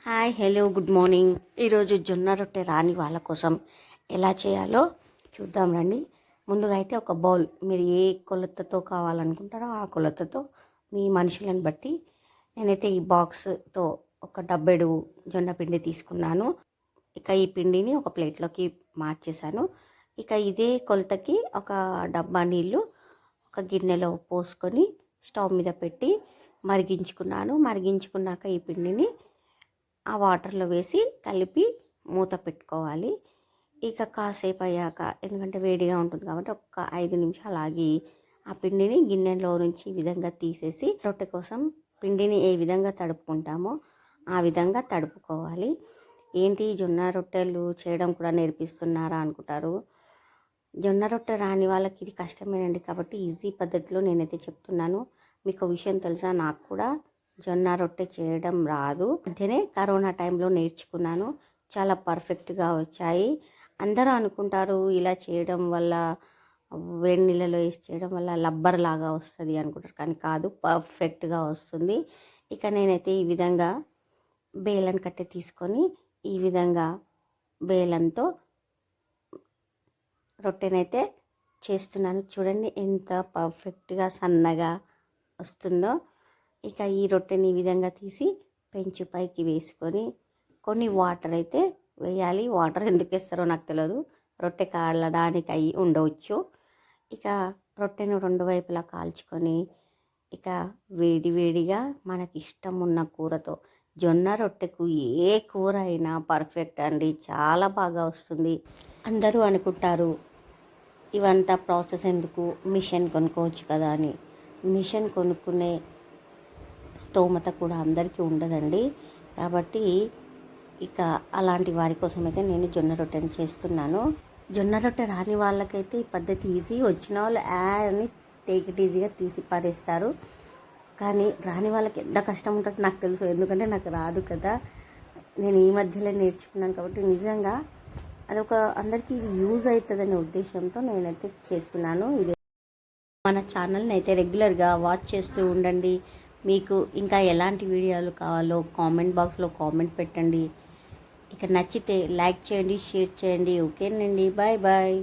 Hi hello good morning. ఈరోజు జొన్న రొట్టె రాని వాళ్ళ కోసం ఎలా చేయాలో చూద్దాం రండి. ముందుగా అయితే ఒక బౌల్, మీరు ఏ కొలతతో కావాలనుకుంటారో ఆ కొలతతో మీ మనుషులను బట్టి నేనైతే ఈ బాక్స్తో ఒక డబ్బెడు జొన్న పిండి తీసుకున్నాను. ఇక ఈ పిండిని ఒక ప్లేట్లోకి మార్చేశాను. ఇక ఇదే కొలతకి ఒక డబ్బా నీళ్ళు ఒక గిన్నెలో పోసుకొని స్టవ్ మీద పెట్టి మరిగించుకున్నాక ఈ పిండిని ఆ వాటర్లో వేసి కలిపి మూత పెట్టుకోవాలి. ఇక కాసేపు అయ్యాక, ఎందుకంటే వేడిగా ఉంటుంది కాబట్టి ఒక 5 నిమిషాలు ఆగి ఆ పిండిని గిన్నెలో నుంచి ఈ విధంగా తీసేసి రొట్టె కోసం పిండిని ఏ విధంగా తడుపుకుంటామో ఆ విధంగా తడుపుకోవాలి. ఏంటి జొన్న రొట్టెలు చేయడం కూడా నేర్పిస్తున్నారా అనుకుంటారు. జొన్న రొట్టె రాని వాళ్ళకి ఇది కష్టమేనండి, కాబట్టి ఈజీ పద్ధతిలో నేనైతే చెప్తున్నాను. మీకు విషయం తెలుసా, నాకు కూడా జొన్న రొట్టె చేయడం రాదు. మధ్యనే కరోనా టైంలో నేర్చుకున్నాను. చాలా పర్ఫెక్ట్గా వచ్చాయి. అందరూ అనుకుంటారు ఇలా చేయడం వల్ల, వేడి నీళ్ళలో వేసి చేయడం వల్ల లబ్బర్ లాగా వస్తుంది అనుకుంటారు, కానీ కాదు, పర్ఫెక్ట్గా వస్తుంది. ఇక నేనైతే ఈ విధంగా బేలన్ కట్టె తీసుకొని ఈ విధంగా బేలంతో రొట్టెనైతే చేస్తున్నాను. చూడండి ఎంత పర్ఫెక్ట్గా సన్నగా వస్తుందో. ఇక ఈ రొట్టెని ఈ విధంగా తీసి పెంచు పైకి వేసుకొని కొన్ని వాటర్ అయితే వేయాలి. వాటర్ ఎందుకు వేస్తారో నాకు తెలియదు, రొట్టె కాలడానికి అయి ఉండవచ్చు. ఇక రొట్టెను 2 వైపులా కాల్చుకొని ఇక వేడిగా మనకి ఇష్టం ఉన్న కూరతో, జొన్న రొట్టెకు ఏ కూర అయినా పర్ఫెక్ట్ అండి, చాలా బాగా వస్తుంది. అందరూ అనుకుంటారు ఇవంతా ప్రాసెస్ ఎందుకు, మిషన్ కొనుక్కోవచ్చు కదా అని. మిషన్ కొనుక్కునే స్తోమత కూడా అందరికీ ఉండదండి. కాబట్టి ఇక అలాంటి వారి కోసం అయితే నేను జొన్న రొట్టెని చేస్తున్నాను. జొన్న రొట్టె రాని వాళ్ళకైతే ఈ పద్ధతి ఈజీ, వచ్చిన వాళ్ళు అని టేక్ ఇట్ ఈజీగా తీసి పారేస్తారు. కానీ రాని వాళ్ళకి ఎంత కష్టం ఉంటుందో నాకు తెలుసు, ఎందుకంటే నాకు రాదు కదా. నేను ఈ మధ్యలో నేర్చుకున్నాను కాబట్టి నిజంగా అదొక అందరికీ ఇది యూజ్ అవుతుందనే ఉద్దేశంతో నేనైతే చేస్తున్నాను. ఇది మన ఛానల్ని అయితే రెగ్యులర్గా వాచ్ చేస్తూ ఉండండి. మీకు ఇంకా ఎలాంటి వీడియోలు కావాలో కామెంట్ బాక్స్లో కామెంట్ పెట్టండి. ఇక నచ్చితే లైక్ చేయండి, షేర్ చేయండి. ఓకేనండి, బాయ్ బాయ్.